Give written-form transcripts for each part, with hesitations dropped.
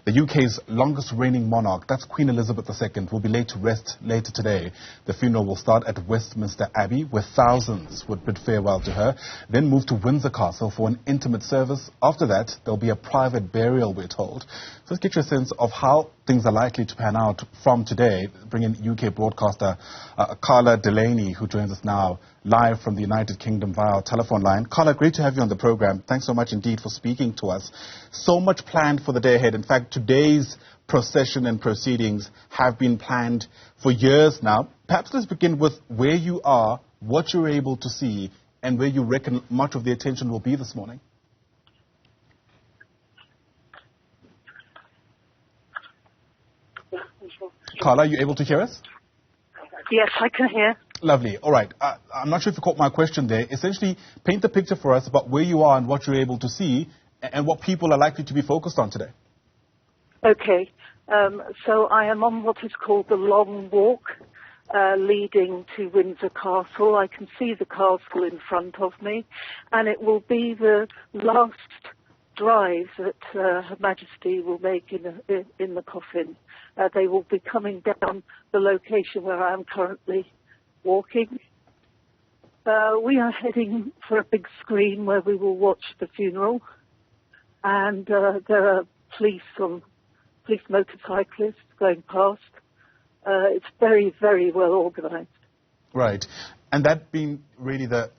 The UK's longest reigning monarch, that's Queen Elizabeth II, will be laid to rest later today. The funeral will start at Westminster Abbey, where thousands would bid farewell to her, then move to Windsor Castle for an intimate service. After that, there'll be a private burial, we're told. So let's get you a sense of how things are likely to pan out from today. Bring in UK broadcaster Carla Delaney, who joins us now live from the United Kingdom via our telephone line. Carla, great to have you on the program. Thanks so much indeed for speaking to us. So much planned for the day ahead. In fact, today's procession and proceedings have been planned for years now. Perhaps let's begin with where you are, what you're able to see, and where you reckon much of the attention will be this morning. Carla, are you able to hear us? Yes, I can hear. Lovely. All right. I'm not sure if you caught my question there. Essentially, paint the picture for us about where you are and what you're able to see and what people are likely to be focused on today. Okay. So I am on what is called the Long Walk leading to Windsor Castle. I can see the castle in front of me, and it will be the last drive that Her Majesty will make in the coffin. They will be coming down the location where I am currently walking. We are heading for a big screen where we will watch the funeral, and there are police motorcyclists going past. It's very, very well organised. Right. And that being really the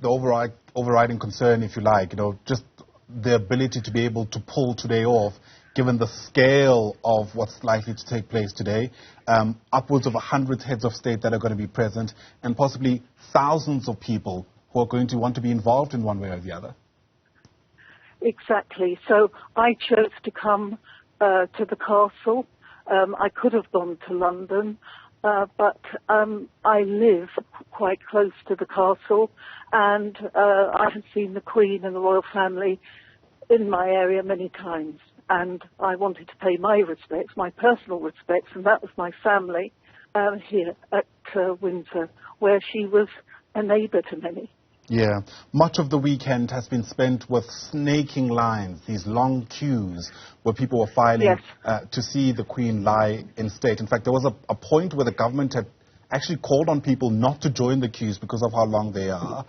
overriding concern, if you like, just the ability to be able to pull today off, given the scale of what's likely to take place today, upwards of 100 heads of state that are going to be present, and possibly thousands of people who are going to want to be involved in one way or the other. Exactly. So I chose to come to the castle. I could have gone to London, but I live quite close to the castle, and I have seen the Queen and the royal family in my area many times. And I wanted to pay my respects, my personal respects, and that was my family here at Windsor, where she was a neighbour to many. Yeah. Much of the weekend has been spent with snaking lines, these long queues where people were filing to see the Queen lie in state. In fact, there was a point where the government had actually called on people not to join the queues because of how long they are.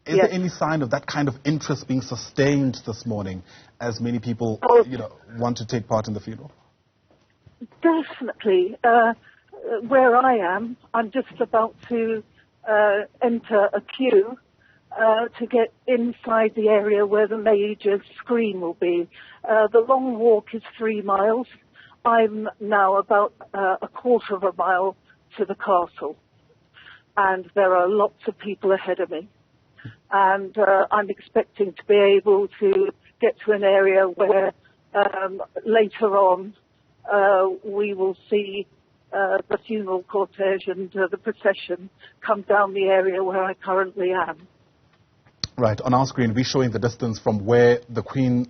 Is there any sign of that kind of interest being sustained this morning as many people, want to take part in the funeral? Definitely. Where I am, I'm just about to enter a queue to get inside the area where the major screen will be. The Long Walk is 3 miles. I'm now about a quarter of a mile to the castle, and there are lots of people ahead of me. And I'm expecting to be able to get to an area where later on we will see the funeral cortege and the procession come down the area where I currently am. Right. On our screen, we're showing the distance from where the Queen,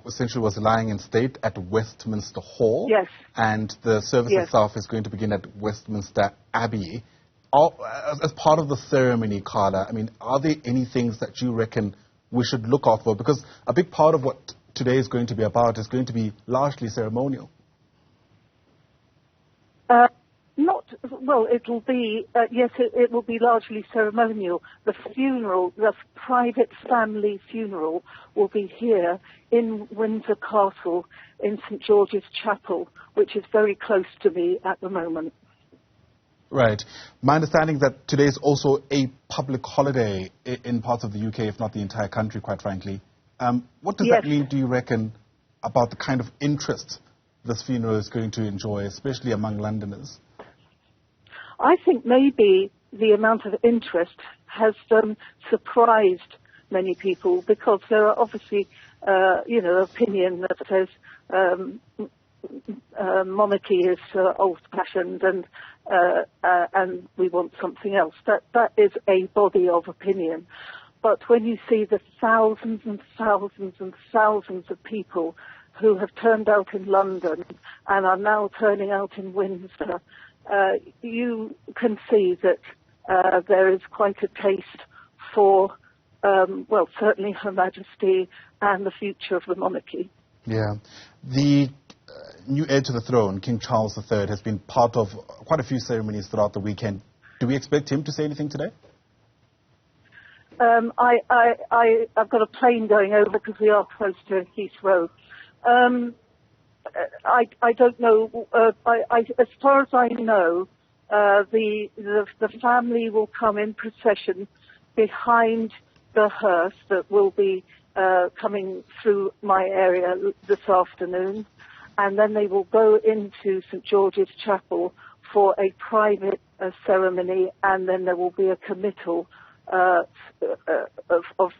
essentially was lying in state at Westminster Hall. Yes. And the service itself is going to begin at Westminster Abbey. As part of the ceremony, Carla, are there any things that you reckon we should look out for? Because a big part of what today is going to be about is going to be largely ceremonial. It will be, it will be largely ceremonial. The funeral, the private family funeral, will be here in Windsor Castle in St George's Chapel, which is very close to me at the moment. Right. My understanding that today is also a public holiday in parts of the UK, if not the entire country, quite frankly. What does that mean, do you reckon, about the kind of interest this funeral is going to enjoy, especially among Londoners? I think maybe the amount of interest has surprised many people, because there are obviously, opinion that says monarchy is old-fashioned and we want something else. That is a body of opinion. But when you see the thousands and thousands and thousands of people who have turned out in London and are now turning out in Windsor, you can see that there is quite a taste for, certainly Her Majesty and the future of the monarchy. Yeah. The new heir to the throne, King Charles III, has been part of quite a few ceremonies throughout the weekend. Do we expect him to say anything today? I've got a plane going over because we are close to Heathrow. I don't know. As far as I know, the family will come in procession behind the hearse that will be coming through my area this afternoon, and then they will go into St George's Chapel for a private ceremony, and then there will be a committal of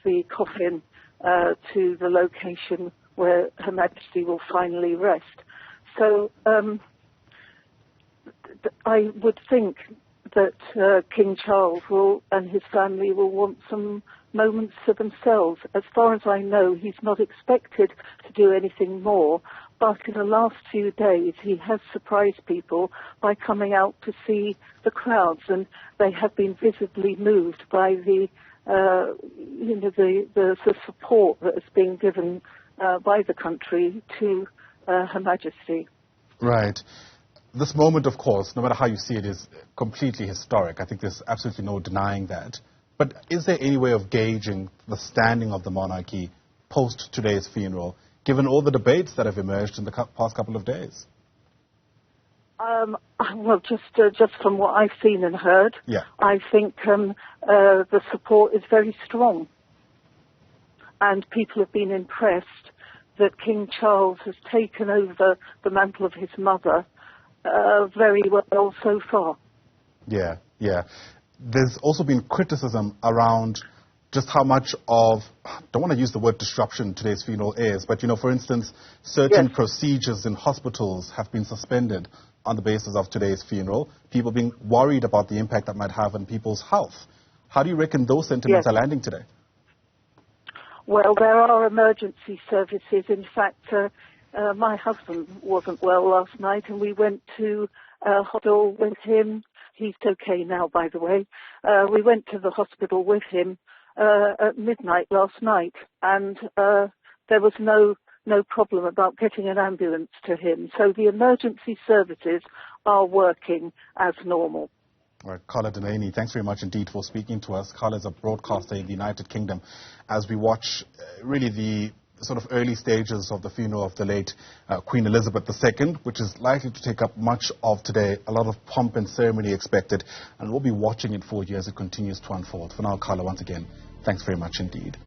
the coffin to the location where Her Majesty will finally rest. So I would think that King Charles and his family will want some moments for themselves. As far as I know, he's not expected to do anything more, but in the last few days he has surprised people by coming out to see the crowds, and they have been visibly moved by the support that is being given by the country to Her Majesty. Right. This moment, of course, no matter how you see it, is completely historic. I think there's absolutely no denying that. But is there any way of gauging the standing of the monarchy post today's funeral, given all the debates that have emerged in the past couple of days? Well, just from what I've seen and heard, yeah. I think the support is very strong. And people have been impressed that King Charles has taken over the mantle of his mother very well so far. Yeah, yeah. There's also been criticism around just how much of, I don't want to use the word disruption today's funeral is, but, for instance, certain yes. procedures in hospitals have been suspended on the basis of today's funeral, people being worried about the impact that might have on people's health. How do you reckon those sentiments yes. are landing today? Well, there are emergency services. In fact, my husband wasn't well last night, and we went to hospital with him. He's okay now, by the way. We went to the hospital with him at midnight last night, and there was no problem about getting an ambulance to him. So the emergency services are working as normal. All right, Carla Delaney, thanks very much indeed for speaking to us. Carla is a broadcaster in the United Kingdom as we watch really the sort of early stages of the funeral of the late Queen Elizabeth II, which is likely to take up much of today, a lot of pomp and ceremony expected, and we'll be watching it for you as it continues to unfold. For now, Carla, once again, thanks very much indeed.